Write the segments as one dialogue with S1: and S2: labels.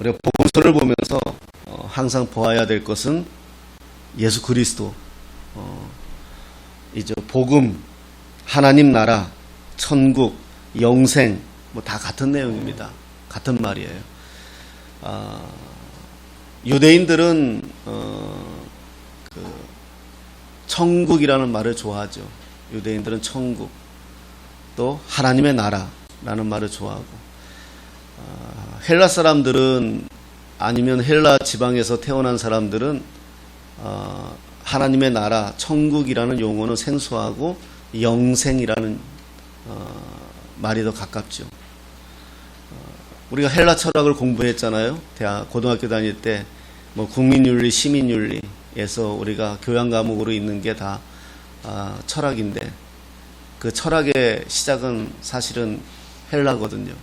S1: 그리고 복음서를 보면서 항상 보아야 될 것은 예수 그리스도, 이제 복음, 하나님 나라, 천국, 영생, 뭐 다 같은 내용입니다. 같은 말이에요. 유대인들은 천국이라는 말을 좋아하죠. 유대인들은 천국, 또 하나님의 나라라는 말을 좋아하고, 헬라 사람들은, 아니면 헬라 지방에서 태어난 사람들은 하나님의 나라, 천국이라는 용어는 생소하고 영생이라는 말이 더 가깝죠. 우리가 헬라 철학을 공부했잖아요. 고등학교 다닐 때 뭐 국민윤리, 시민윤리에서 우리가 교양 과목으로 있는 게 다 철학인데, 그 철학의 시작은 사실은 헬라거든요.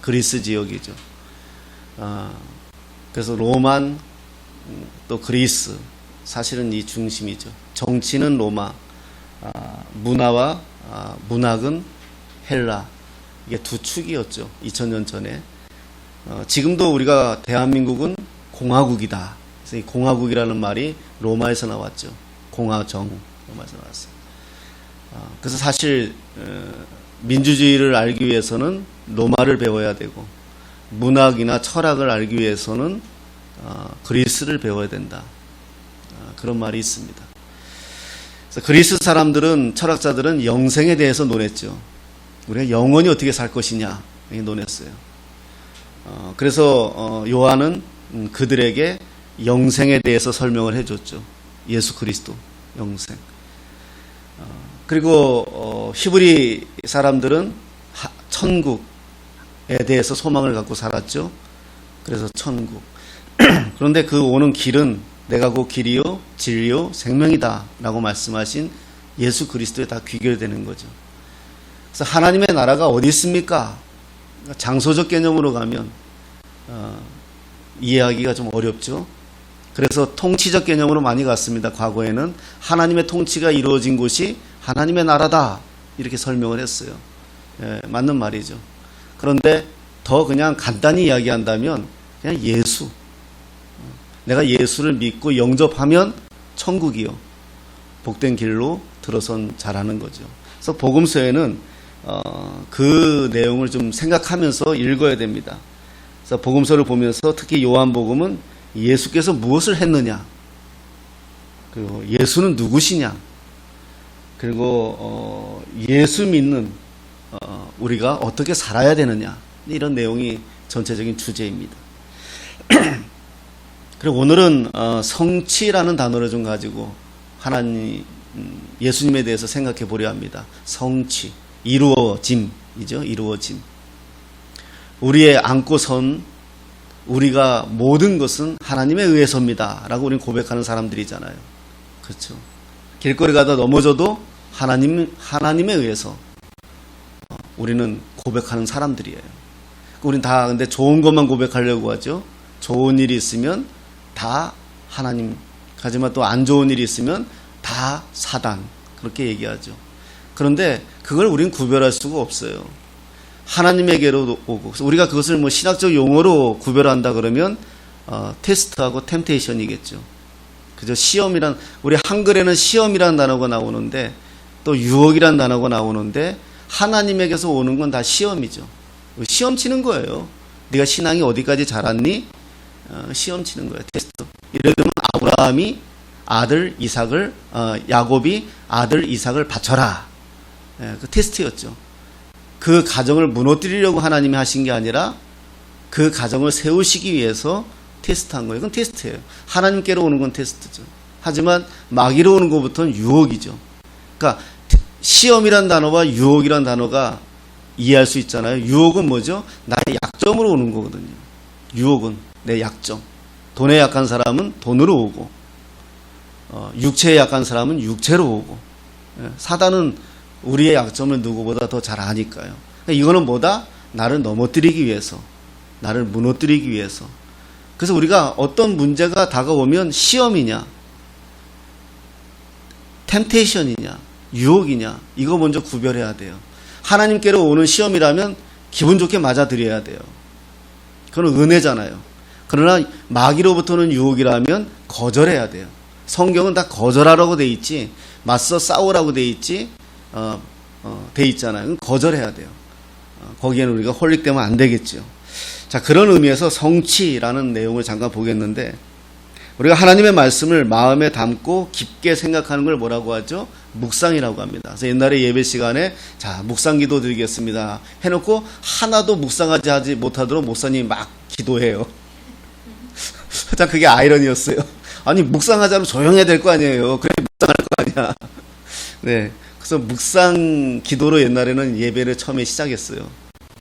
S1: 그리스 지역이죠. 그래서 로만, 또 그리스, 사실은 이 중심이죠. 정치는 로마, 문화와 문학은 헬라. 이게 두 축이었죠. 2000년 전에. 지금도 우리가 대한민국은 공화국이다. 그래서 이 공화국이라는 말이 로마에서 나왔죠. 공화정, 로마에서 나왔어요. 그래서 사실 민주주의를 알기 위해서는 로마를 배워야 되고, 문학이나 철학을 알기 위해서는 그리스를 배워야 된다. 그런 말이 있습니다. 그래서 그리스 사람들은, 철학자들은 영생에 대해서 논했죠. 우리가 영원히 어떻게 살 것이냐 논했어요. 그래서 요한은 그들에게 영생에 대해서 설명을 해줬죠. 예수 그리스도 영생. 그리고 히브리 사람들은 천국에 대해서 소망을 갖고 살았죠. 그래서 천국. 그런데 그 오는 길은 내가 곧 길이요 진리요 생명이다 라고 말씀하신 예수 그리스도에 다 귀결되는 거죠. 그래서 하나님의 나라가 어디 있습니까? 장소적 개념으로 가면 이해하기가 좀 어렵죠. 그래서 통치적 개념으로 많이 갔습니다. 과거에는 하나님의 통치가 이루어진 곳이 하나님의 나라다 이렇게 설명을 했어요. 맞는 말이죠. 그런데 더 그냥 간단히 이야기한다면 그냥 예수, 내가 예수를 믿고 영접하면 천국이요, 복된 길로 들어선 자라는 거죠. 그래서 복음서에는 그 내용을 좀 생각하면서 읽어야 됩니다. 그래서 복음서를 보면서 특히 요한복음은 예수께서 무엇을 했느냐, 그리고 예수는 누구시냐, 그리고 예수 믿는 우리가 어떻게 살아야 되느냐, 이런 내용이 전체적인 주제입니다. 그리고 오늘은 성취라는 단어를 좀 가지고 하나님, 예수님에 대해서 생각해 보려 합니다. 성취, 이루어짐이죠. 이루어짐. 우리의 안고 선, 우리가 모든 것은 하나님에 의해서입니다 라고 우리는 고백하는 사람들이잖아요. 그렇죠. 길거리 가다 넘어져도 하나님에 의해서 우리는 고백하는 사람들이에요. 우리는 다 근데 좋은 것만 고백하려고 하죠. 좋은 일이 있으면 다 하나님, 하지만 또 안 좋은 일이 있으면 다 사단, 그렇게 얘기하죠. 그런데 그걸 우리는 구별할 수가 없어요. 하나님에게로 오고, 우리가 그것을 뭐 신학적 용어로 구별한다 그러면 테스트하고 템테이션이겠죠. 그죠? 시험이란, 우리 한글에는 시험이란 단어가 나오는데 또 유혹이란 단어가 나오는데, 하나님에게서 오는 건 다 시험이죠. 시험 치는 거예요. 네가 신앙이 어디까지 자랐니? 시험 치는 거예요. 테스트. 예를 들면 아브라함이 아들 이삭을, 야곱이 아들 이삭을 바쳐라. 그 테스트였죠. 그 가정을 무너뜨리려고 하나님이 하신 게 아니라 그 가정을 세우시기 위해서 테스트한 거예요. 그건 테스트예요. 하나님께로 오는 건 테스트죠. 하지만 마귀로 오는 것부터는 유혹이죠. 그러니까 시험이란 단어와 유혹이란 단어가 이해할 수 있잖아요. 유혹은 뭐죠? 나의 약점으로 오는 거거든요. 유혹은 내 약점. 돈에 약한 사람은 돈으로 오고, 육체에 약한 사람은 육체로 오고, 사단은 우리의 약점을 누구보다 더 잘 아니까요. 이거는 뭐다? 나를 넘어뜨리기 위해서, 나를 무너뜨리기 위해서. 그래서 우리가 어떤 문제가 다가오면 시험이냐, 템테이션이냐, 유혹이냐, 이거 먼저 구별해야 돼요. 하나님께로 오는 시험이라면 기분 좋게 맞아들여야 돼요. 그건 은혜잖아요. 그러나 마귀로부터는 유혹이라면 거절해야 돼요. 성경은 다 거절하라고 돼 있지, 맞서 싸우라고 돼 있지, 돼 있잖아요. 거절해야 돼요. 거기에는 우리가 홀릭되면 안 되겠죠. 자, 그런 의미에서 성취라는 내용을 잠깐 보겠는데, 우리가 하나님의 말씀을 마음에 담고 깊게 생각하는 걸 뭐라고 하죠? 묵상이라고 합니다. 그래서 옛날에 예배 시간에 자, 묵상 기도 드리겠습니다 해놓고 하나도 묵상하지 못하도록 목사님이 막 기도해요. 자, 그게 아이러니였어요. 아니, 묵상하자면 조용해야 될 거 아니에요. 그래, 묵상할 거 아니야. 네. 그래서 묵상 기도로 옛날에는 예배를 처음에 시작했어요.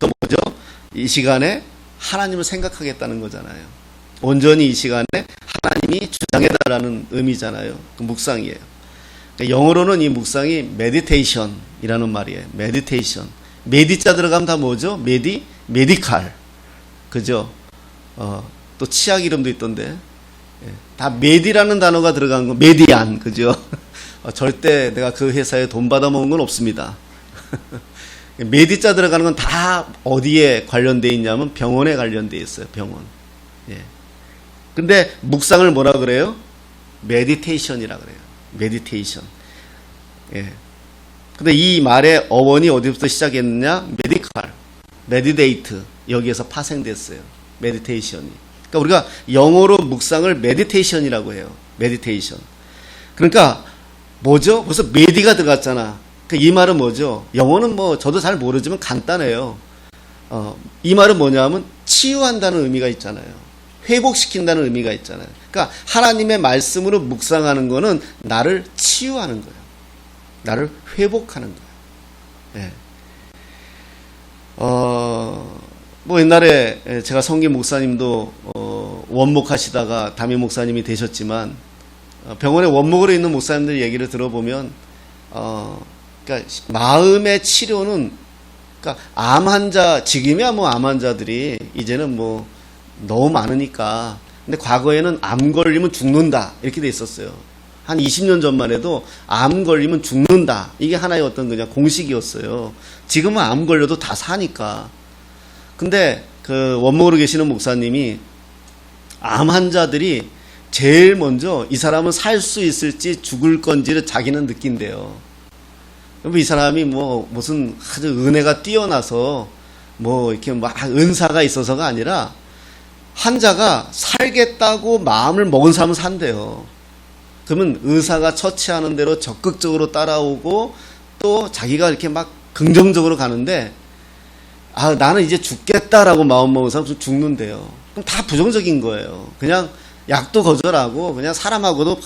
S1: 또 뭐죠? 이 시간에 하나님을 생각하겠다는 거잖아요. 온전히 이 시간에 하나님이 주장해달라는 의미잖아요. 그 묵상이에요. 그러니까 영어로는 이 묵상이 meditation이라는 말이에요. meditation. 메디자 들어가면 다 뭐죠? 메디칼. 그죠? 또 치약 이름도 있던데. 다 메디라는 단어가 들어간 거, 메디안. 그죠? 절대 내가 그 회사에 돈 받아먹은 건 없습니다. 메디자 들어가는 건 다 어디에 관련되어 있냐면 병원에 관련되어 있어요. 병원. 예. 근데 묵상을 뭐라 그래요? 메디테이션이라 그래요. 메디테이션. 예. 근데 이 말의 어원이 어디부터 시작했느냐? 메디칼, 메디데이트. 여기에서 파생됐어요. 메디테이션이. 그러니까 우리가 영어로 묵상을 메디테이션이라고 해요. 메디테이션. 그러니까 뭐죠? 벌써 메디가 들어갔잖아. 그러니까 이 말은 뭐죠? 영어는 뭐 저도 잘 모르지만 간단해요. 이 말은 뭐냐면 치유한다는 의미가 있잖아요. 회복시킨다는 의미가 있잖아요. 그러니까 하나님의 말씀으로 묵상하는 거는 나를 치유하는 거예요. 나를 회복하는 거예요. 예. 뭐 옛날에 제가 성김 목사님도 원목하시다가 담임 목사님이 되셨지만 병원에 원목으로 있는 목사님들 얘기를 들어보면 그러니까 마음의 치료는 그러니까 암 환자, 지금이야 뭐 암 환자들이 이제는 뭐 너무 많으니까. 근데 과거에는 암 걸리면 죽는다 이렇게 돼 있었어요. 한 20년 전만 해도 암 걸리면 죽는다, 이게 하나의 어떤 그냥 공식이었어요. 지금은 암 걸려도 다 사니까. 근데 그 원목으로 계시는 목사님이 암 환자들이 제일 먼저 이 사람은 살 수 있을지 죽을 건지를 자기는 느낀대요. 이 사람이 뭐 무슨 아주 은혜가 뛰어나서 뭐 이렇게 막 은사가 있어서가 아니라 환자가 살겠다고 마음을 먹은 사람은 산대요. 그러면 의사가 처치하는 대로 적극적으로 따라오고 또 자기가 이렇게 막 긍정적으로 가는데, 아, 나는 이제 죽겠다라고 마음 먹은 사람은 죽는데요. 그럼 다 부정적인 거예요. 그냥 약도 거절하고 그냥 사람하고도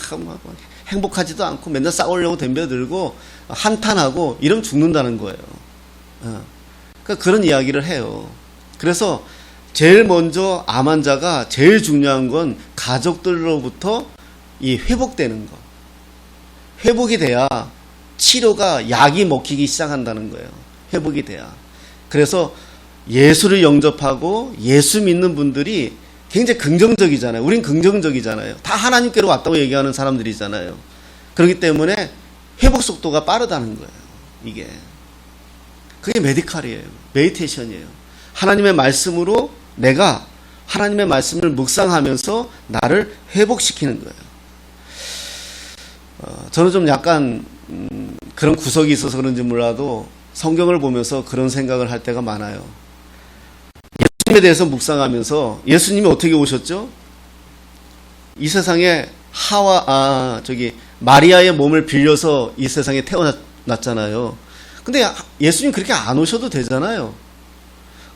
S1: 행복하지도 않고 맨날 싸우려고 덤벼들고 한탄하고 이러면 죽는다는 거예요. 그러니까 그런 이야기를 해요. 그래서 제일 먼저 암 환자가 제일 중요한 건 가족들로부터 이 회복되는 거. 회복이 돼야 치료가, 약이 먹히기 시작한다는 거예요. 회복이 돼야. 그래서 예수를 영접하고 예수 믿는 분들이 굉장히 긍정적이잖아요. 우린 긍정적이잖아요. 다 하나님께로 왔다고 얘기하는 사람들이잖아요. 그렇기 때문에 회복 속도가 빠르다는 거예요. 이게. 그게 메디칼이에요. 메디테이션이에요. 하나님의 말씀으로 내가 하나님의 말씀을 묵상하면서 나를 회복시키는 거예요. 저는 좀 약간 그런 구석이 있어서 그런지 몰라도 성경을 보면서 그런 생각을 할 때가 많아요. 예수님에 대해서 묵상하면서 예수님이 어떻게 오셨죠? 이 세상에 마리아의 몸을 빌려서 이 세상에 태어났잖아요. 근데 예수님 그렇게 안 오셔도 되잖아요.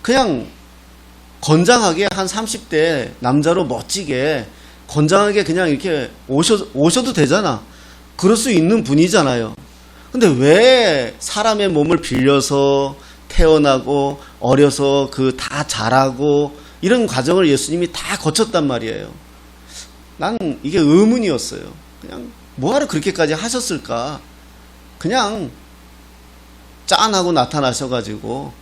S1: 그냥 건장하게 한 30대 남자로 멋지게 건장하게 그냥 이렇게 오셔도 되잖아. 그럴 수 있는 분이잖아요. 근데 왜 사람의 몸을 빌려서 태어나고 어려서 그 다 자라고 이런 과정을 예수님이 다 거쳤단 말이에요. 난 이게 의문이었어요. 그냥 뭐하러 그렇게까지 하셨을까? 그냥 짠하고 나타나셔가지고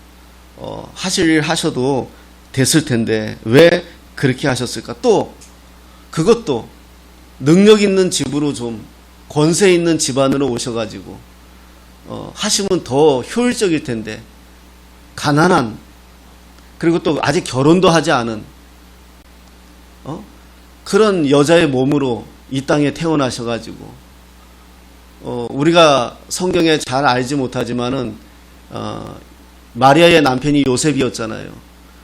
S1: 하실 일 하셔도 됐을 텐데 왜 그렇게 하셨을까? 또 그것도 능력 있는 집으로 좀 권세 있는 집안으로 오셔가지고 하시면 더 효율적일 텐데 가난한, 그리고 또 아직 결혼도 하지 않은 그런 여자의 몸으로 이 땅에 태어나셔가지고, 우리가 성경에 잘 알지 못하지만은, 마리아의 남편이 요셉이었잖아요.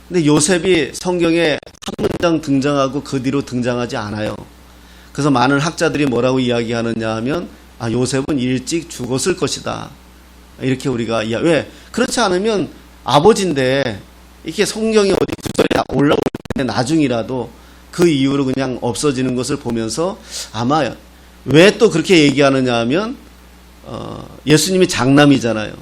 S1: 근데 요셉이 성경에 한 문장 등장하고 그 뒤로 등장하지 않아요. 그래서 많은 학자들이 뭐라고 이야기하느냐 하면, 요셉은 일찍 죽었을 것이다. 이렇게 우리가 왜? 그렇지 않으면 아버지인데, 이렇게 성경이 어디 구절에 올라올 때 나중이라도 그 이후로 그냥 없어지는 것을 보면서 아마 왜 또 그렇게 얘기하느냐 하면, 예수님이 장남이잖아요.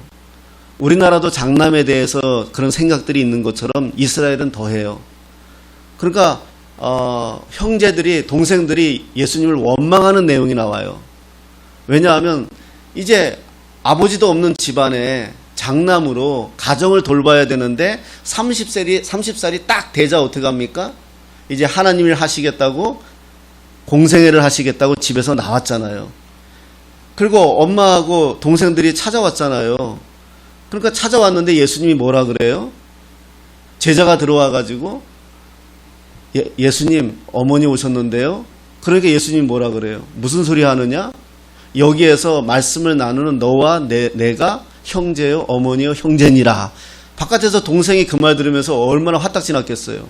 S1: 우리나라도 장남에 대해서 그런 생각들이 있는 것처럼 이스라엘은 더해요. 그러니까 형제들이, 동생들이 예수님을 원망하는 내용이 나와요. 왜냐하면 이제 아버지도 없는 집안에 장남으로 가정을 돌봐야 되는데 30살이 딱 되자 어떻게 합니까? 이제 하나님을 하시겠다고, 공생애를 하시겠다고 집에서 나왔잖아요. 그리고 엄마하고 동생들이 찾아왔잖아요. 그러니까 찾아왔는데 예수님이 뭐라 그래요? 제자가 들어와가지고, 예수님, 어머니 오셨는데요? 그러니까 예수님이 뭐라 그래요? 무슨 소리 하느냐? 여기에서 말씀을 나누는 너와 내가 형제요, 어머니요, 형제니라. 바깥에서 동생이 그 말 들으면서 얼마나 화딱지 났겠어요.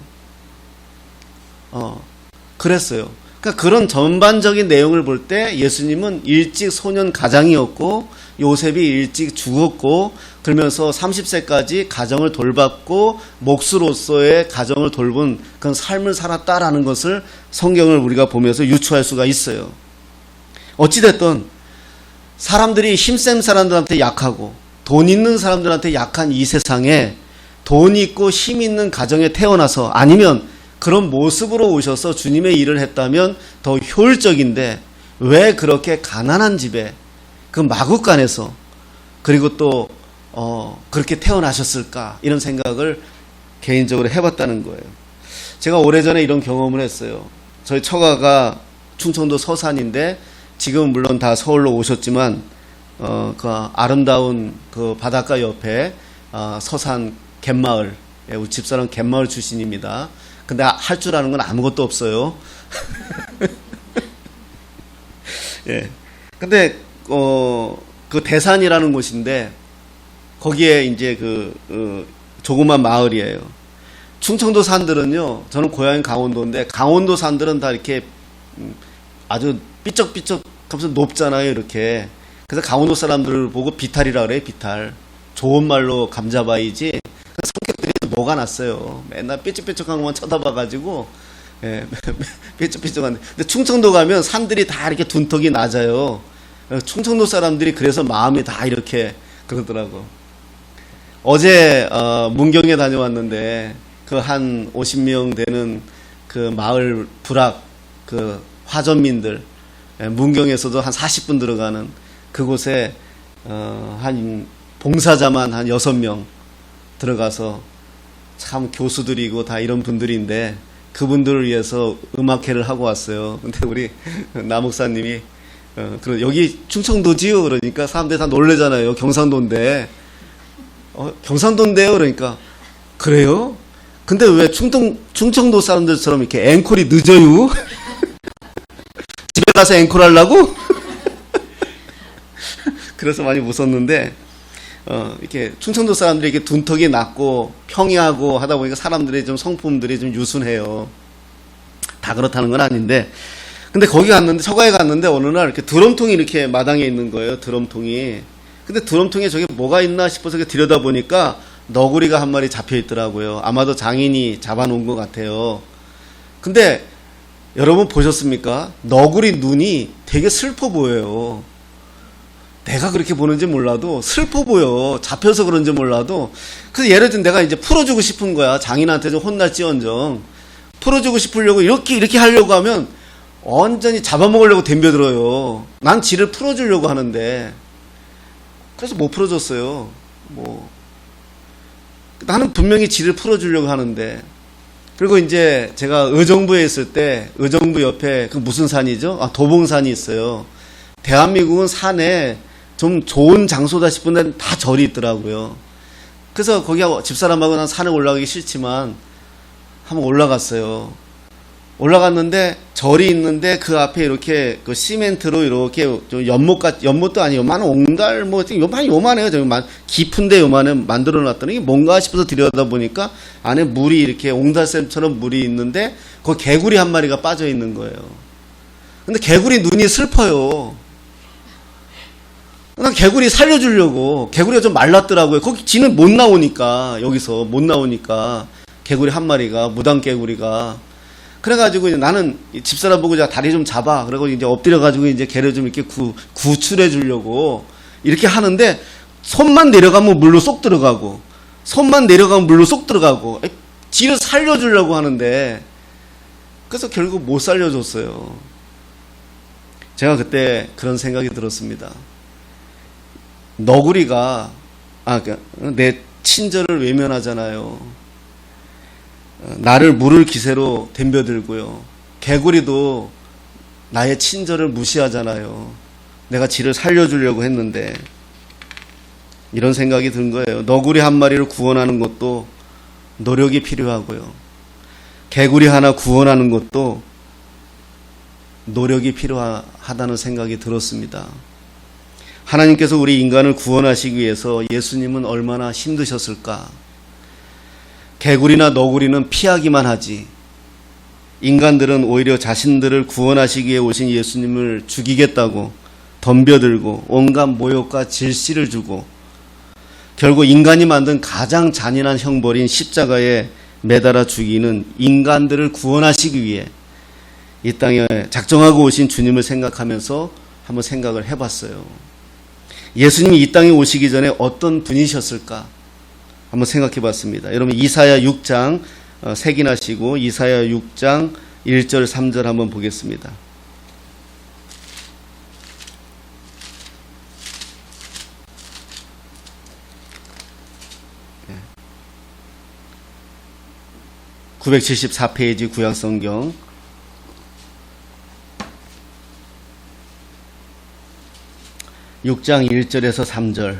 S1: 그랬어요. 그러니까 그런 전반적인 내용을 볼 때 예수님은 일찍 소년 가장이었고, 요셉이 일찍 죽었고, 그러면서 30세까지 가정을 돌봤고, 목수로서의 가정을 돌본 그런 삶을 살았다라는 것을 성경을 우리가 보면서 유추할 수가 있어요. 어찌됐든 사람들이 힘센 사람들한테 약하고 돈 있는 사람들한테 약한 이 세상에 돈 있고 힘 있는 가정에 태어나서, 아니면 그런 모습으로 오셔서 주님의 일을 했다면 더 효율적인데, 왜 그렇게 가난한 집에 그 마구간에서 그리고 또 그렇게 태어나셨을까, 이런 생각을 개인적으로 해봤다는 거예요. 제가 오래전에 이런 경험을 했어요. 저희 처가가 충청도 서산인데, 지금 물론 다 서울로 오셨지만 그 아름다운 그 바닷가 옆에 서산 갯마을, 우리 집사람 갯마을 출신입니다. 근데 할 줄 아는 건 아무것도 없어요. 예. 근데 그 대산이라는 곳인데, 거기에 이제 조그만 마을이에요. 충청도 산들은요, 저는 고향이 강원도인데, 강원도 산들은 다 이렇게 아주 삐쩍삐쩍 하면서 높잖아요, 이렇게. 그래서 강원도 사람들을 보고 비탈이라 그래요, 비탈. 좋은 말로 감자바이지, 성격들이 녹아났어요. 맨날 삐쩍삐쩍한 것만 쳐다봐가지고, 예, 삐쩍삐쩍한데. 근데 충청도 가면 산들이 다 이렇게 둔턱이 낮아요. 충청도 사람들이 그래서 마음이 다 이렇게 그러더라고. 어제 문경에 다녀왔는데, 그 한 50명 되는 그 마을 부락 그 화전민들, 문경에서도 한 40분 들어가는 그곳에 한 봉사자만 한 6명 들어가서, 참 교수들이고 다 이런 분들인데 그분들을 위해서 음악회를 하고 왔어요. 근데 우리 남목사님이 여기 충청도지요? 그러니까 사람들이 다 놀래잖아요. 경상도인데. 경상도인데요? 그러니까 그래요? 근데 왜 충청도 사람들처럼 이렇게 앵콜이 늦어요? 집에 가서 앵콜 하려고? 그래서 많이 웃었는데, 이렇게 충청도 사람들이 이렇게 둔턱이 낮고 평이하고 하다 보니까 사람들의 좀 성품들이 좀 유순해요. 다 그렇다는 건 아닌데, 근데 거기 갔는데, 처가에 갔는데 어느 날 이렇게 드럼통이 이렇게 마당에 있는 거예요. 드럼통이. 근데 드럼통에 저게 뭐가 있나 싶어서 들여다보니까 너구리가 한 마리 잡혀 있더라고요. 아마도 장인이 잡아놓은 것 같아요. 근데 여러분 보셨습니까? 너구리 눈이 되게 슬퍼 보여요. 내가 그렇게 보는지 몰라도 슬퍼 보여. 잡혀서 그런지 몰라도. 그래서 예를 들면 내가 이제 풀어주고 싶은 거야. 장인한테 좀 혼날지언정. 풀어주고 싶으려고 이렇게 하려고 하면 완전히 잡아먹으려고 덤벼들어요. 난 지를 풀어주려고 하는데. 그래서 못 풀어줬어요. 나는 분명히 지를 풀어주려고 하는데. 그리고 이제 제가 의정부에 있을 때, 의정부 옆에 그 무슨 산이죠? 도봉산이 있어요. 대한민국은 산에 좀 좋은 장소다 싶은 데는 다 절이 있더라고요. 그래서 거기 집사람하고 난 산에 올라가기 싫지만 한번 올라갔어요. 올라갔는데 절이 있는데 그 앞에 이렇게 그 시멘트로 이렇게 좀 연못도 아니고 요만한 옹달 요만해요. 좀 깊은데 요만해 만들어 놨더니 이게 뭔가 싶어서 들여다 보니까 안에 물이 이렇게 옹달샘처럼 물이 있는데 그 개구리 한 마리가 빠져 있는 거예요. 근데 개구리 눈이 슬퍼요. 난 개구리 살려주려고. 개구리가 좀 말랐더라고요. 거기 지는 못 나오니까, 여기서 못 나오니까 개구리 한 마리가, 무당 개구리가. 그래가지고 이제 나는 집사람 보고 다리 좀 잡아. 그러고 이제 엎드려가지고 이제 개를 좀 이렇게 구출해 주려고 이렇게 하는데 손만 내려가면 물로 쏙 들어가고, 손만 내려가면 물로 쏙 들어가고, 지를 살려주려고 하는데 그래서 결국 못 살려줬어요. 제가 그때 그런 생각이 들었습니다. 너구리가 내 친절을 외면하잖아요. 나를 물을 기세로 덤벼들고요. 개구리도 나의 친절을 무시하잖아요. 내가 지를 살려주려고 했는데. 이런 생각이 든 거예요. 너구리 한 마리를 구원하는 것도 노력이 필요하고요. 개구리 하나 구원하는 것도 노력이 필요하다는 생각이 들었습니다. 하나님께서 우리 인간을 구원하시기 위해서 예수님은 얼마나 힘드셨을까? 개구리나 너구리는 피하기만 하지, 인간들은 오히려 자신들을 구원하시기 위해 오신 예수님을 죽이겠다고 덤벼들고 온갖 모욕과 질시를 주고 결국 인간이 만든 가장 잔인한 형벌인 십자가에 매달아 죽이는 인간들을 구원하시기 위해 이 땅에 작정하고 오신 주님을 생각하면서 한번 생각을 해봤어요. 예수님이 이 땅에 오시기 전에 어떤 분이셨을까? 한번 생각해 봤습니다. 여러분 이사야 6장 색인하시고 이사야 6장 1절 3절 한번 보겠습니다. 네. 974페이지 구약성경 6장 1절에서 3절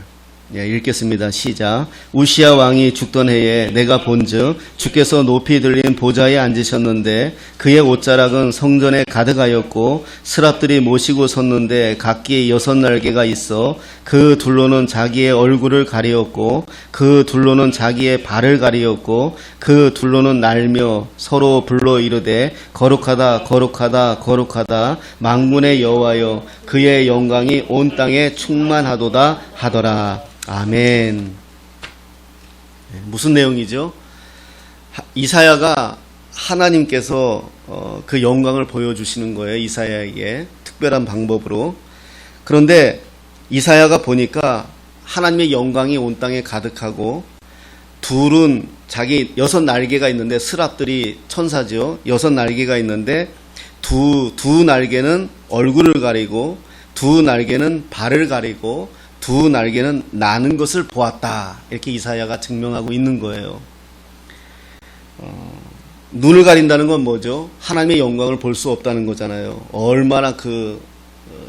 S1: 읽겠습니다. 시작. 우시야 왕이 죽던 해에 내가 본즉 주께서 높이 들린 보좌에 앉으셨는데 그의 옷자락은 성전에 가득하였고 스랍들이 모시고 섰는데 각기 6날개가 있어 그 둘로는 자기의 얼굴을 가리었고 그 둘로는 자기의 발을 가리었고 그 둘로는 날며 서로 불러 이르되 거룩하다 거룩하다 거룩하다 만군의 여호와여 그의 영광이 온 땅에 충만하도다 하더라. 아멘. 무슨 내용이죠? 이사야가 하나님께서 그 영광을 보여주시는 거예요. 이사야에게 특별한 방법으로. 그런데 이사야가 보니까 하나님의 영광이 온 땅에 가득하고 둘은 자기 6날개가 있는데 스랍들이 천사죠. 6날개가 있는데 두 날개는 얼굴을 가리고 두 날개는 발을 가리고 두 날개는 나는 것을 보았다. 이렇게 이사야가 증명하고 있는 거예요. 눈을 가린다는 건 뭐죠? 하나님의 영광을 볼 수 없다는 거잖아요. 얼마나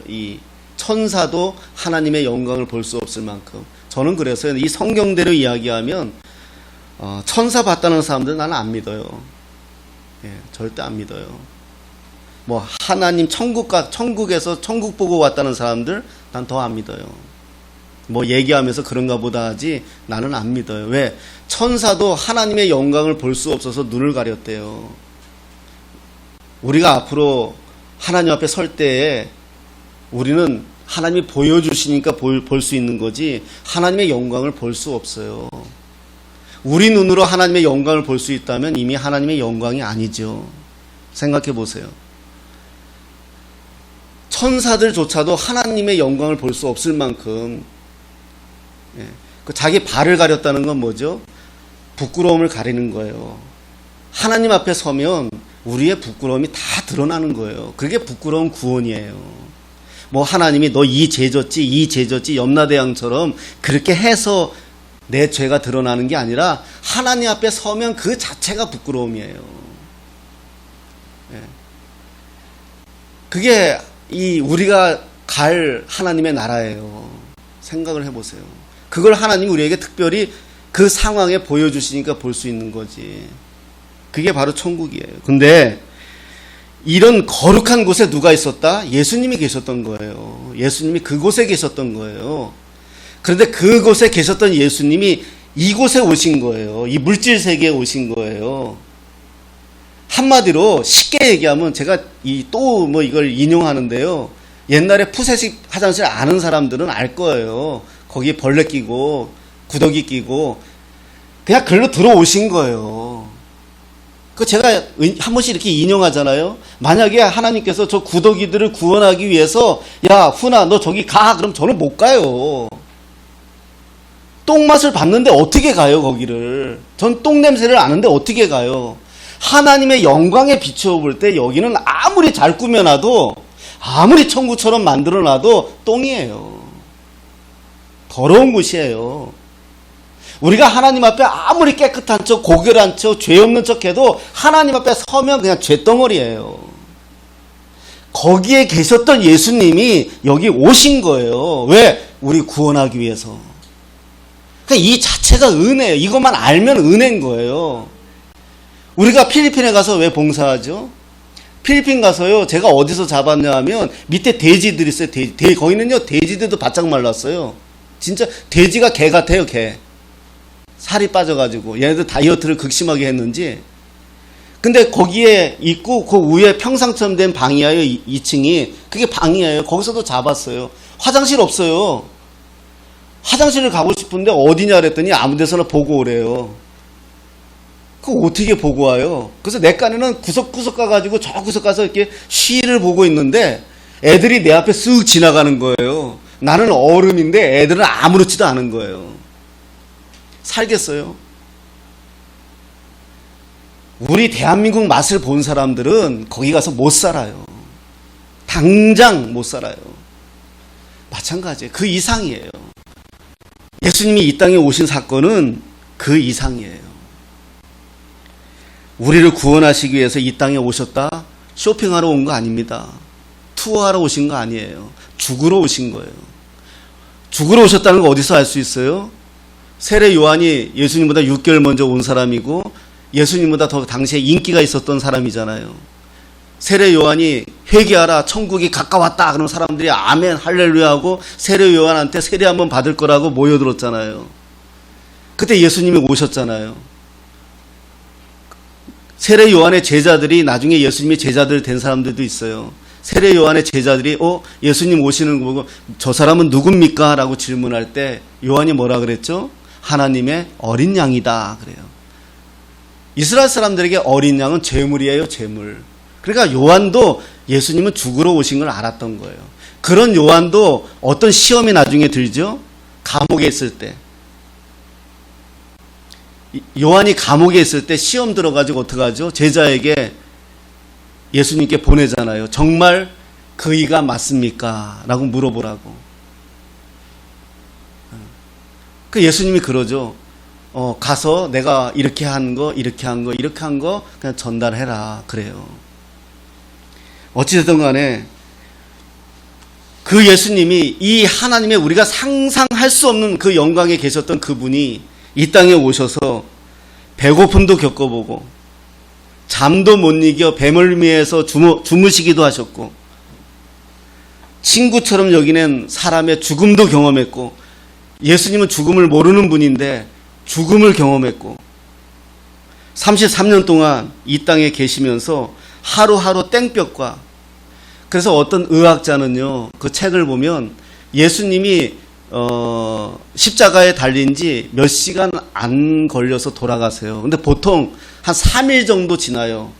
S1: 이 천사도 하나님의 영광을 볼 수 없을 만큼. 저는 그래서 이 성경대로 이야기하면 천사 봤다는 사람들은 나는 안 믿어요. 절대 안 믿어요. 뭐 하나님 천국에서 천국 보고 왔다는 사람들 난 더 안 믿어요. 뭐 얘기하면서 그런가 보다 하지 나는 안 믿어요. 왜? 천사도 하나님의 영광을 볼 수 없어서 눈을 가렸대요. 우리가 앞으로 하나님 앞에 설 때에 우리는 하나님이 보여주시니까 볼 수 있는 거지 하나님의 영광을 볼 수 없어요. 우리 눈으로 하나님의 영광을 볼 수 있다면 이미 하나님의 영광이 아니죠. 생각해 보세요. 천사들조차도 하나님의 영광을 볼 수 없을 만큼 자기 발을 가렸다는 건 뭐죠? 부끄러움을 가리는 거예요. 하나님 앞에 서면 우리의 부끄러움이 다 드러나는 거예요. 그게 부끄러운 구원이에요. 뭐 하나님이 너 이 죄 졌지 염라대왕처럼 그렇게 해서 내 죄가 드러나는 게 아니라 하나님 앞에 서면 그 자체가 부끄러움이에요. 그게 우리가 갈 하나님의 나라예요. 생각을 해보세요. 그걸 하나님이 우리에게 특별히 그 상황에 보여주시니까 볼 수 있는 거지. 그게 바로 천국이에요. 근데 이런 거룩한 곳에 누가 있었다? 예수님이 계셨던 거예요. 예수님이 그곳에 계셨던 거예요. 그런데 그곳에 계셨던 예수님이 이곳에 오신 거예요. 이 물질 세계에 오신 거예요. 한마디로 쉽게 얘기하면 제가 또 이걸 인용하는데요. 옛날에 푸세식 화장실 아는 사람들은 알 거예요. 거기에 벌레 끼고 구더기 끼고 그냥 글로 들어오신 거예요. 그 제가 한 번씩 이렇게 인용하잖아요. 만약에 하나님께서 저 구더기들을 구원하기 위해서 야 훈아 너 저기 가 그럼 저는 못 가요. 똥맛을 봤는데 어떻게 가요 거기를. 전 똥냄새를 아는데 어떻게 가요. 하나님의 영광에 비추어 볼 때 여기는 아무리 잘 꾸며놔도 아무리 천국처럼 만들어놔도 똥이에요. 더러운 곳이에요. 우리가 하나님 앞에 아무리 깨끗한 척 고결한 척 죄 없는 척 해도 하나님 앞에 서면 그냥 죄덩어리예요. 거기에 계셨던 예수님이 여기 오신 거예요. 왜? 우리 구원하기 위해서. 그러니까 이 자체가 은혜예요. 이것만 알면 은혜인 거예요. 우리가 필리핀에 가서 왜 봉사하죠? 필리핀 가서요, 제가 어디서 잡았냐 하면, 밑에 돼지들이 있어요. 거기는요, 돼지들도 바짝 말랐어요. 진짜, 돼지가 개 같아요, 개. 살이 빠져가지고. 얘네들 다이어트를 극심하게 했는지. 근데 거기에 있고, 그 위에 평상처럼 된 방이에요, 2층이. 그게 방이에요. 거기서도 잡았어요. 화장실 없어요. 화장실을 가고 싶은데 어디냐 그랬더니 아무 데서나 보고 오래요. 그거 어떻게 보고 와요? 그래서 내 깐에는 구석구석 가가지고 저 구석 가서 이렇게 시를 보고 있는데 애들이 내 앞에 쓱 지나가는 거예요. 나는 어른인데 애들은 아무렇지도 않은 거예요. 살겠어요? 우리 대한민국 맛을 본 사람들은 거기 가서 못 살아요. 당장 못 살아요. 마찬가지예요. 그 이상이에요. 예수님이 이 땅에 오신 사건은 그 이상이에요. 우리를 구원하시기 위해서 이 땅에 오셨다? 쇼핑하러 온 거 아닙니다. 투어하러 오신 거 아니에요. 죽으러 오신 거예요. 죽으러 오셨다는 거 어디서 알 수 있어요? 세례 요한이 예수님보다 6개월 먼저 온 사람이고 예수님보다 더 당시에 인기가 있었던 사람이잖아요. 세례 요한이 회개하라 천국이 가까웠다 그러면 사람들이 아멘 할렐루야 하고 세례 요한한테 세례 한번 받을 거라고 모여들었잖아요. 그때 예수님이 오셨잖아요. 세례 요한의 제자들이 나중에 예수님의 제자들 된 사람들도 있어요. 세례 요한의 제자들이 예수님 오시는 거 보고 저 사람은 누굽니까? 라고 질문할 때 요한이 뭐라 그랬죠? 하나님의 어린 양이다 그래요. 이스라엘 사람들에게 어린 양은 재물이에요. 재물. 그러니까 요한도 예수님은 죽으러 오신 걸 알았던 거예요. 그런 요한도 어떤 시험이 나중에 들죠? 감옥에 있을 때. 요한이 감옥에 있을 때 시험 들어가지고 어떡하죠? 제자에게 예수님께 보내잖아요. 정말 그이가 맞습니까? 라고 물어보라고. 그 예수님이 그러죠. 가서 내가 이렇게 한 거, 이렇게 한 거, 이렇게 한 거 그냥 전달해라. 그래요. 어찌됐든 간에 그 예수님이 이 하나님의 우리가 상상할 수 없는 그 영광에 계셨던 그분이 이 땅에 오셔서 배고픔도 겪어보고 잠도 못 이겨 배멀미에서 주무시기도 하셨고 친구처럼 여기는 사람의 죽음도 경험했고 예수님은 죽음을 모르는 분인데 죽음을 경험했고 33년 동안 이 땅에 계시면서 하루하루 땡볕과 그래서 어떤 의학자는요 그 책을 보면 예수님이 십자가에 달린 지 몇 시간 안 걸려서 돌아가세요. 근데 보통 한 3일 정도 지나요.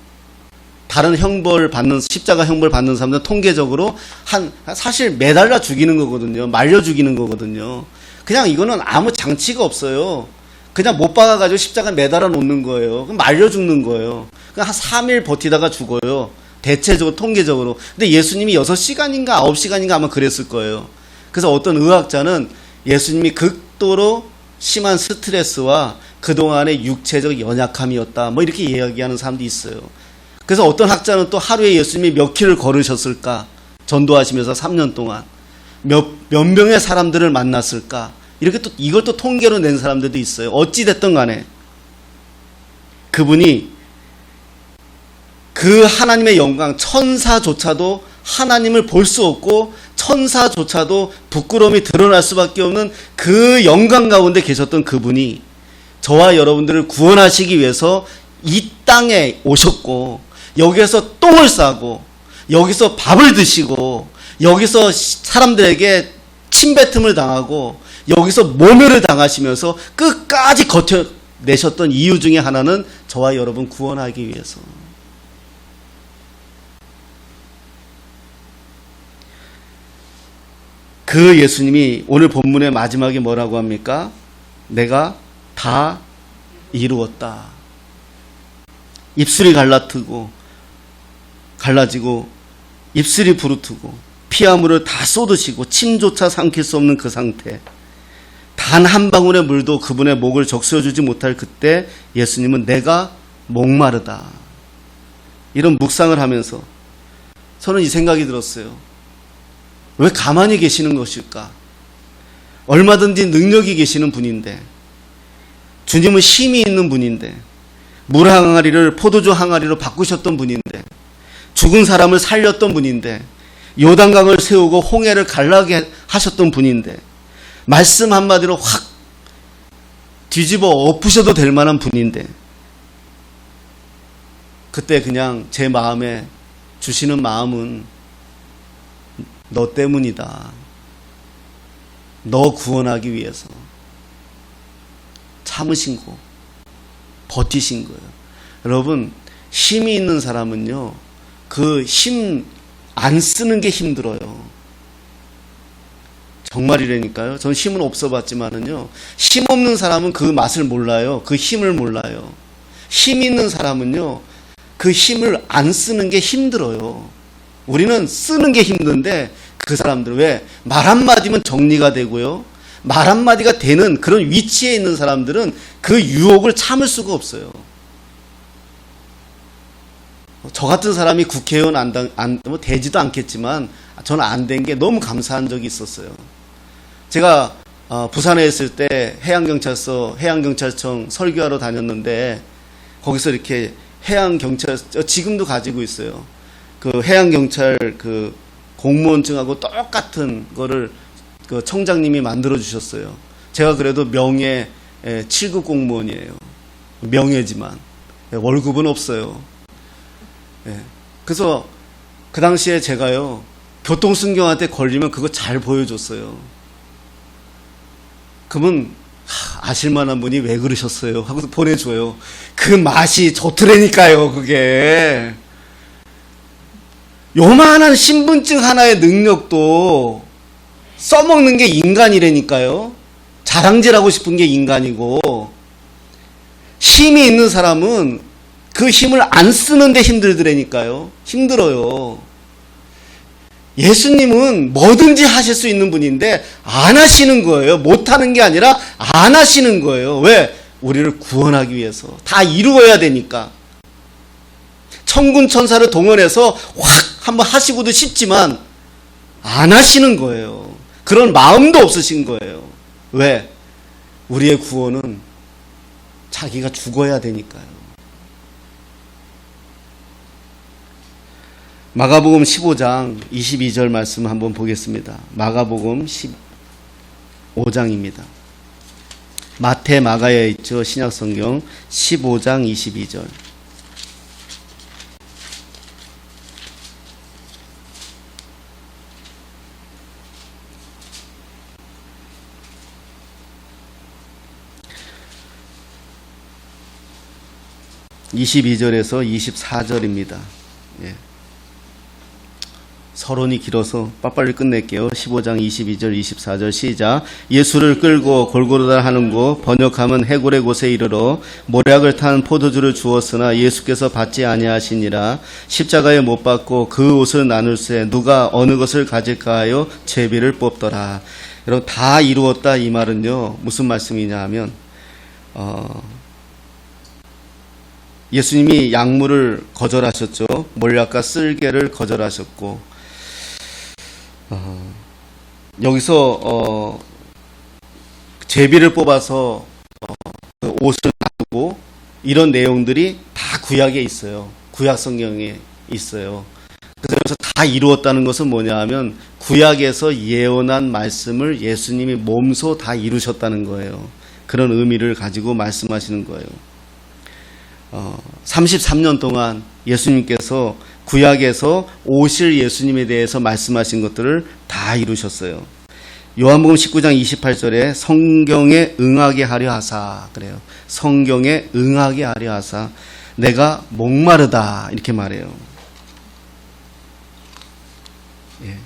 S1: 다른 형벌 받는, 십자가 형벌 받는 사람들은 통계적으로 사실 매달려 죽이는 거거든요. 말려 죽이는 거거든요. 그냥 이거는 아무 장치가 없어요. 그냥 못 박아가지고 십자가 매달아 놓는 거예요. 그럼 말려 죽는 거예요. 그냥 한 3일 버티다가 죽어요. 대체적으로, 통계적으로. 근데 예수님이 6시간인가 9시간인가 아마 그랬을 거예요. 그래서 어떤 의학자는 예수님이 극도로 심한 스트레스와 그동안의 육체적 연약함이었다. 뭐 이렇게 이야기하는 사람도 있어요. 그래서 어떤 학자는 또 하루에 예수님이 몇 킬을 걸으셨을까? 전도하시면서 3년 동안. 몇 명의 사람들을 만났을까? 이렇게 또, 이걸 또 통계로 낸 사람들도 있어요. 어찌됐든 간에. 그분이 그 하나님의 영광, 천사조차도 하나님을 볼 수 없고 천사조차도 부끄러움이 드러날 수밖에 없는 그 영광 가운데 계셨던 그분이 저와 여러분들을 구원하시기 위해서 이 땅에 오셨고, 여기에서 똥을 싸고, 여기서 밥을 드시고, 여기서 사람들에게 침뱉음을 당하고, 여기서 모멸을 당하시면서 끝까지 버텨내셨던 이유 중에 하나는 저와 여러분 구원하기 위해서. 그 예수님이 오늘 본문의 마지막에 뭐라고 합니까? 내가 다 이루었다. 입술이 갈라지고 입술이 부르트고 피아물을 다 쏟으시고 침조차 삼킬 수 없는 그 상태, 단 한 방울의 물도 그분의 목을 적셔주지 못할 그때 예수님은 내가 목마르다, 이런 묵상을 하면서 저는 이 생각이 들었어요. 왜 가만히 계시는 것일까? 얼마든지 능력이 계시는 분인데, 주님은 힘이 있는 분인데, 물 항아리를 포도주 항아리로 바꾸셨던 분인데, 죽은 사람을 살렸던 분인데, 요단강을 세우고 홍해를 갈라게 하셨던 분인데, 말씀 한마디로 확 뒤집어 엎으셔도 될 만한 분인데, 그때 그냥 제 마음에 주시는 마음은 너 때문이다. 너 구원하기 위해서 참으신 거, 버티신 거예요. 여러분, 힘이 있는 사람은요, 그 힘 안 쓰는 게 힘들어요. 정말이라니까요. 전 힘은 없어 봤지만은요, 힘 없는 사람은 그 맛을 몰라요. 그 힘을 몰라요. 힘 있는 사람은요, 그 힘을 안 쓰는 게 힘들어요. 우리는 쓰는 게 힘든데, 그 사람들 왜 말 한마디면 정리가 되고요, 말 한마디가 되는 그런 위치에 있는 사람들은 그 유혹을 참을 수가 없어요. 저 같은 사람이 국회의원 뭐 되지도 않겠지만 저는 안 된 게 너무 감사한 적이 있었어요. 제가 부산에 있을 때 해양경찰청 설교하러 다녔는데, 거기서 이렇게 해양경찰, 지금도 가지고 있어요. 그 해양경찰 그 공무원증하고 똑같은 거를 그 청장님이 만들어 주셨어요. 제가 그래도 명예 7급 공무원이에요. 명예지만 월급은 없어요. 그래서 그 당시에 제가요, 교통순경한테 걸리면 그거 잘 보여줬어요. 그러면 아실만한 분이 왜 그러셨어요? 하고 보내줘요. 그 맛이 좋더라니까요, 그게. 요만한 신분증 하나의 능력도 써먹는 게 인간이라니까요. 자랑질하고 싶은 게 인간이고, 힘이 있는 사람은 그 힘을 안 쓰는데 힘들더라니까요. 힘들어요. 예수님은 뭐든지 하실 수 있는 분인데 안 하시는 거예요. 못하는 게 아니라 안 하시는 거예요. 왜? 우리를 구원하기 위해서. 다 이루어야 되니까. 천군 천사를 동원해서 확 한번 하시고도 싶지만 안 하시는 거예요. 그런 마음도 없으신 거예요. 왜? 우리의 구원은 자기가 죽어야 되니까요. 마가복음 15장 22절 말씀 한번 보겠습니다. 마가복음 15장입니다. 마태, 마가에 있죠. 신약성경 15장 22절. (22절에서) (24절입니다) 예. 서론이 길어서 빨리빨리 끝낼게요. 15장 22절 24절 시작. 예수를 끌고 골고루다 하는 곳, 번역하면 해골의 곳에 이르러 모략을 탄 포도주를 주었으나 예수께서 받지 아니하시니라. 십자가에 못 박고 그 옷을 나눌세 누가 어느 것을 가질까 하여 제비를 뽑더라. 여러분, 다 이루었다 이 말은요, 무슨 말씀이냐 하면 예수님이 약물을 거절하셨죠. 몰약과 쓸개를 거절하셨고, 여기서 제비를 뽑아서 그 옷을 놔두고, 이런 내용들이 다 구약에 있어요. 구약 성경에 있어요. 그래서 다 이루었다는 것은 뭐냐 하면 구약에서 예언한 말씀을 예수님이 몸소 다 이루셨다는 거예요. 그런 의미를 가지고 말씀하시는 거예요. 33년 동안 예수님께서 구약에서 오실 예수님에 대해서 말씀하신 것들을 다 이루셨어요. 요한복음 19장 28절에 성경에 응하게 하려 하사, 그래요. 성경에 응하게 하려 하사 내가 목마르다 이렇게 말해요. 예.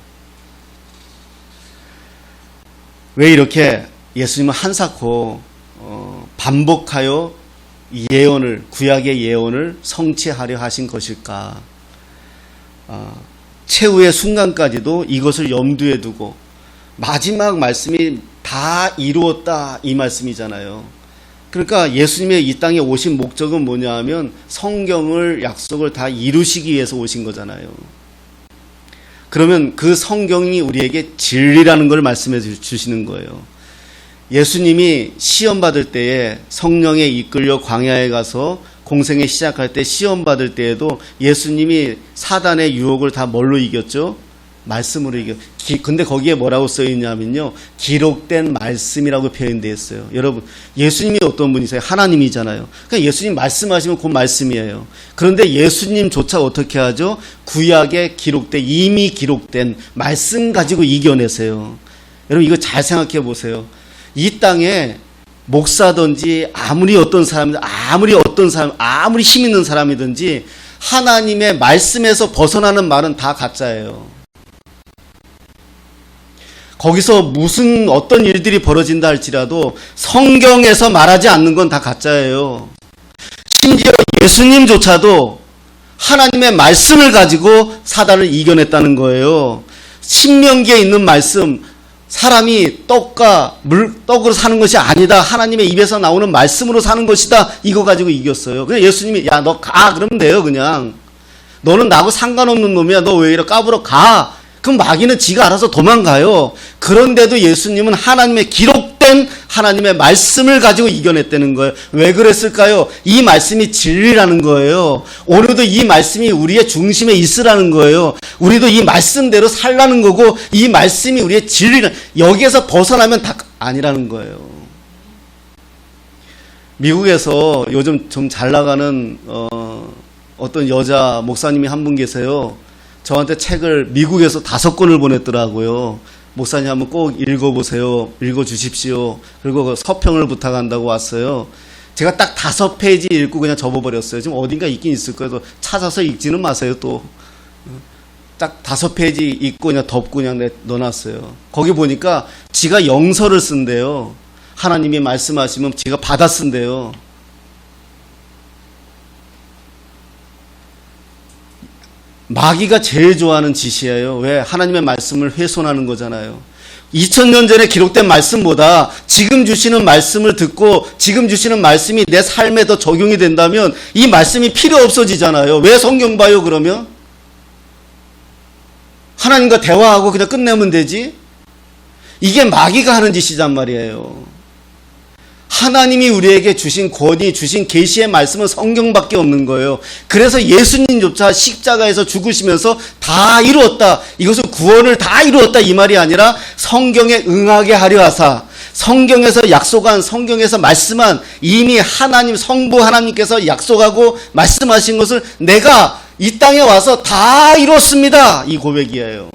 S1: 왜 이렇게 예수님은 한사코 반복하여 예언을, 구약의 예언을 성취하려 하신 것일까? 최후의 순간까지도 이것을 염두에 두고 마지막 말씀이 다 이루었다 이 말씀이잖아요. 그러니까 예수님의 이 땅에 오신 목적은 뭐냐 하면 성경을, 약속을 다 이루시기 위해서 오신 거잖아요. 그러면 그 성경이 우리에게 진리라는 걸 말씀해 주시는 거예요. 예수님이 시험 받을 때에 성령에 이끌려 광야에 가서 공생에 시작할 때 시험 받을 때에도 예수님이 사단의 유혹을 다 뭘로 이겼죠? 말씀으로 이겨. 근데 거기에 뭐라고 써 있냐면요, 기록된 말씀이라고 표현되어 있어요. 여러분, 예수님이 어떤 분이세요? 하나님이잖아요. 그러니까 예수님 말씀하시면 그 말씀이에요. 그런데 예수님조차 어떻게 하죠? 구약에 기록된, 이미 기록된 말씀 가지고 이겨내세요. 여러분, 이거 잘 생각해 보세요. 이 땅에 목사든지 아무리 어떤 사람이든, 아무리 힘 있는 사람이든지 하나님의 말씀에서 벗어나는 말은 다 가짜예요. 거기서 무슨 어떤 일들이 벌어진다 할지라도 성경에서 말하지 않는 건 다 가짜예요. 심지어 예수님조차도 하나님의 말씀을 가지고 사단을 이겨냈다는 거예요. 신명기에 있는 말씀, 사람이 떡으로 사는 것이 아니다, 하나님의 입에서 나오는 말씀으로 사는 것이다, 이거 가지고 이겼어요. 그냥 예수님이 야 너 가 그러면 돼요. 그냥 너는 나하고 상관없는 놈이야, 너 왜 이래, 까불어 가. 그럼 마귀는 지가 알아서 도망가요. 그런데도 예수님은 하나님의 기록된 하나님의 말씀을 가지고 이겨냈다는 거예요. 왜 그랬을까요? 이 말씀이 진리라는 거예요. 오늘도 이 말씀이 우리의 중심에 있으라는 거예요. 우리도 이 말씀대로 살라는 거고, 이 말씀이 우리의 진리는, 여기에서 벗어나면 다 아니라는 거예요. 미국에서 요즘 좀 잘 나가는 어떤 여자 목사님이 한 분 계세요. 저한테 책을 미국에서 5권을 보냈더라고요. 목사님 한번 꼭 읽어보세요. 읽어주십시오. 그리고 그 서평을 부탁한다고 왔어요. 제가 딱 5페이지 읽고 그냥 접어버렸어요. 지금 어딘가 있긴 있을 거예요. 찾아서 읽지는 마세요. 또 딱 5페이지 읽고 그냥 덮고 그냥 넣어놨어요. 거기 보니까 지가 영서를 쓴대요. 하나님이 말씀하시면 지가 받아 쓴대요. 마귀가 제일 좋아하는 짓이에요. 왜? 하나님의 말씀을 훼손하는 거잖아요. 2000년 전에 기록된 말씀보다 지금 주시는 말씀을 듣고 지금 주시는 말씀이 내 삶에 더 적용이 된다면 이 말씀이 필요 없어지잖아요. 왜 성경 봐요 그러면? 하나님과 대화하고 그냥 끝내면 되지? 이게 마귀가 하는 짓이란 말이에요. 하나님이 우리에게 주신 권위, 주신 계시의 말씀은 성경밖에 없는 거예요. 그래서 예수님조차 십자가에서 죽으시면서 다 이루었다, 이것은 구원을 다 이루었다 이 말이 아니라 성경에 응하게 하려 하사, 성경에서 약속한, 성경에서 말씀한, 이미 하나님, 성부 하나님께서 약속하고 말씀하신 것을 내가 이 땅에 와서 다 이뤘습니다, 이 고백이에요.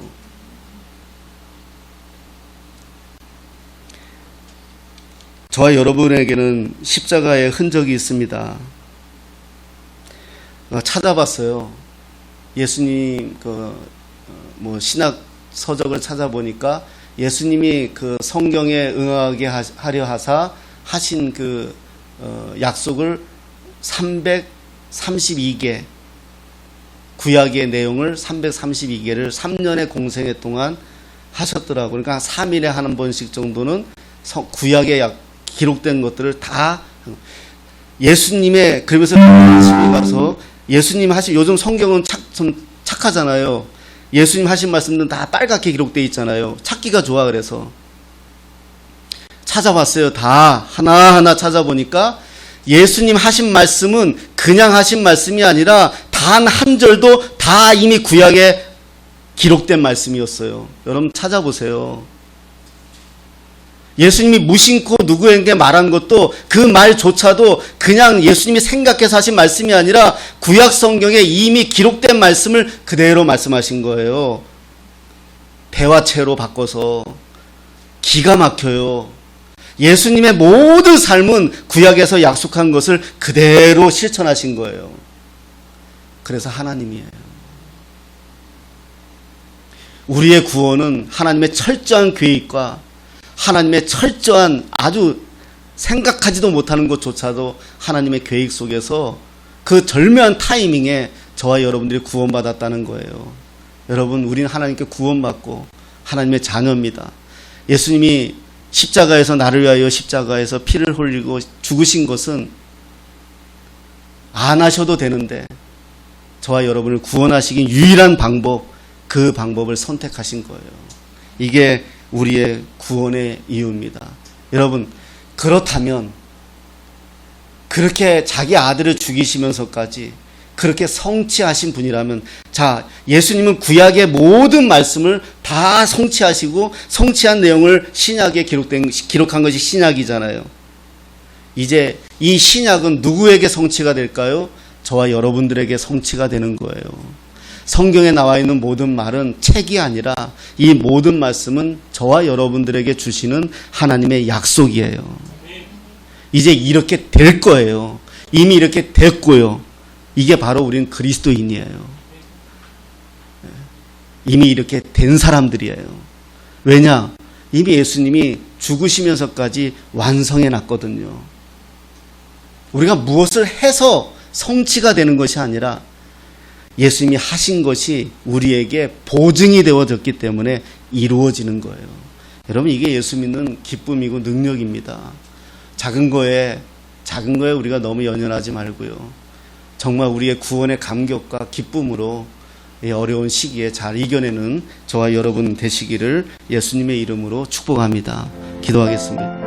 S1: 저와 여러분에게는 십자가의 흔적이 있습니다. 찾아봤어요. 예수님 신학 서적을 찾아보니까 예수님이 그 성경에 응하게 하려 하사 하신 그 약속을 332개, 구약의 내용을 332개를 3년의 공생애 동안 하셨더라고요. 그러니까 3일에 한 번씩 정도는 구약의 기록된 것들을 다 예수님의, 그러면서 가서 예수님 하신, 요즘 성경은 좀 착하잖아요. 예수님 하신 말씀들은 다 빨갛게 기록되어 있잖아요. 찾기가 좋아. 그래서 찾아봤어요. 다 하나하나 찾아보니까 예수님 하신 말씀은 그냥 하신 말씀이 아니라 다 단 한 절도 다 이미 구약에 기록된 말씀이었어요. 여러분 찾아보세요. 예수님이 무심코 누구에게 말한 것도 그 말조차도 그냥 예수님이 생각해서 하신 말씀이 아니라 구약 성경에 이미 기록된 말씀을 그대로 말씀하신 거예요. 대화체로 바꿔서 기가 막혀요. 예수님의 모든 삶은 구약에서 약속한 것을 그대로 실천하신 거예요. 그래서 하나님이에요. 우리의 구원은 하나님의 철저한 계획과 하나님의 철저한 아주 생각하지도 못하는 것조차도 하나님의 계획 속에서 그 절묘한 타이밍에 저와 여러분들이 구원받았다는 거예요. 여러분, 우리는 하나님께 구원받고 하나님의 자녀입니다. 예수님이 십자가에서 나를 위하여 십자가에서 피를 흘리고 죽으신 것은 안 하셔도 되는데 저와 여러분을 구원하시기 유일한 방법, 그 방법을 선택하신 거예요. 이게 우리의 구원의 이유입니다. 여러분, 그렇다면 그렇게 자기 아들을 죽이시면서까지 그렇게 성취하신 분이라면, 자, 예수님은 구약의 모든 말씀을 다 성취하시고 성취한 내용을 신약에 기록한 것이 신약이잖아요. 이제 이 신약은 누구에게 성취가 될까요? 저와 여러분들에게 성취가 되는 거예요. 성경에 나와 있는 모든 말은 책이 아니라 이 모든 말씀은 저와 여러분들에게 주시는 하나님의 약속이에요. 이제 이렇게 될 거예요. 이미 이렇게 됐고요. 이게 바로 우리는 그리스도인이에요. 이미 이렇게 된 사람들이에요. 왜냐? 이미 예수님이 죽으시면서까지 완성해 놨거든요. 우리가 무엇을 해서 성취가 되는 것이 아니라 예수님이 하신 것이 우리에게 보증이 되어졌기 때문에 이루어지는 거예요. 여러분, 이게 예수 믿는 기쁨이고 능력입니다. 작은 거에 우리가 너무 연연하지 말고요. 정말 우리의 구원의 감격과 기쁨으로 이 어려운 시기에 잘 이겨내는 저와 여러분 되시기를 예수님의 이름으로 축복합니다. 기도하겠습니다.